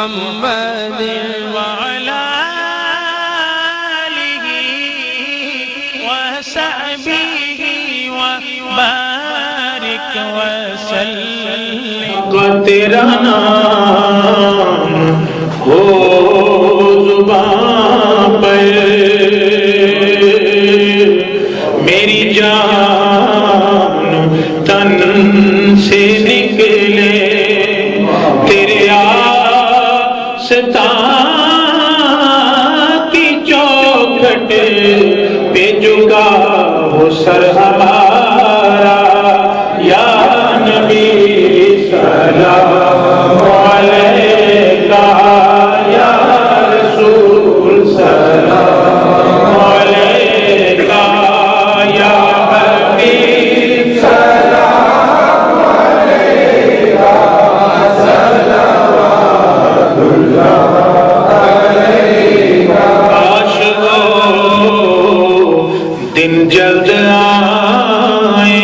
محمد وعلى آله وصحبه وبارك وسلم تیرا نام ہو زبان پر میری جان تن سے نکلے تیرے آستان کی چوکھٹ پہ جھکا ہو سر ہمارا یا نبی سلام علیکہ یا رسول سلام علیکہ یا حبیب سلام علیکہ صلوات اللہ علیکہ کاش وہ دن جلد آئے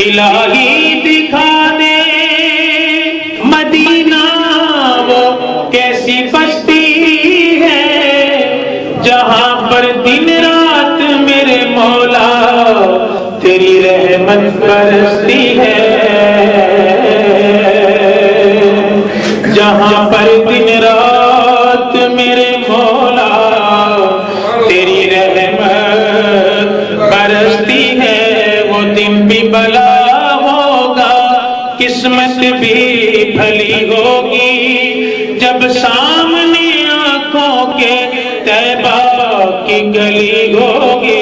الہی دکھا دے مدینہ وہ کیسی بستی ہے جہاں پر دن رات میرے مولا تیری رحمت برستی ہے جہاں پر دن رات میرے مولا تیری رحمت برستی ہے وہ دن بھی بلا قسمت بھی بھلی ہوگی جب سامنے آنکھوں کے طیبہ کی گلی ہوگی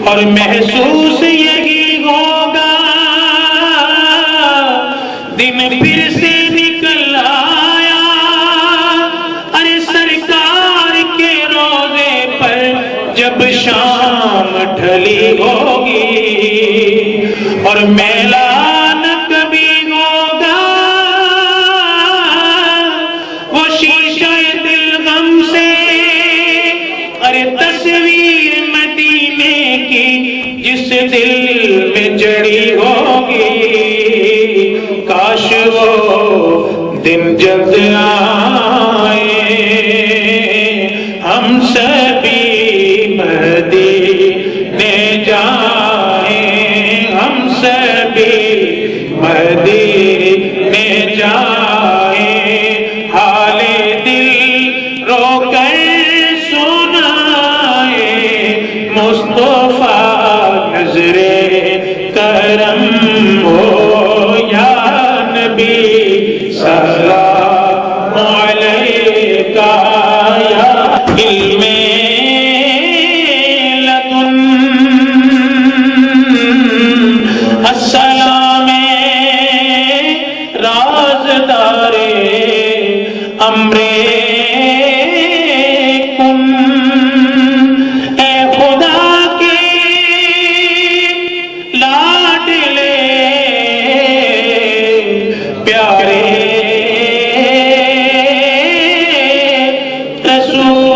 اور محسوس یہی ہوگا دن پھر سے نکل آیا ارے سرکار کے روزے پر جب شام ڈھلی ہوگی اور میلہ دل میں جڑی ہوگی کاش وہ دن جلد آئے ہم سبھی مدینے جائیں ہم سبھی مدینے جائیں حال دل رو کر سنائیں مصطفیٰ نظر کرم ہو یا نبی سلام علیکہ یا علم لدن السلام رازدار امر پیارے رسول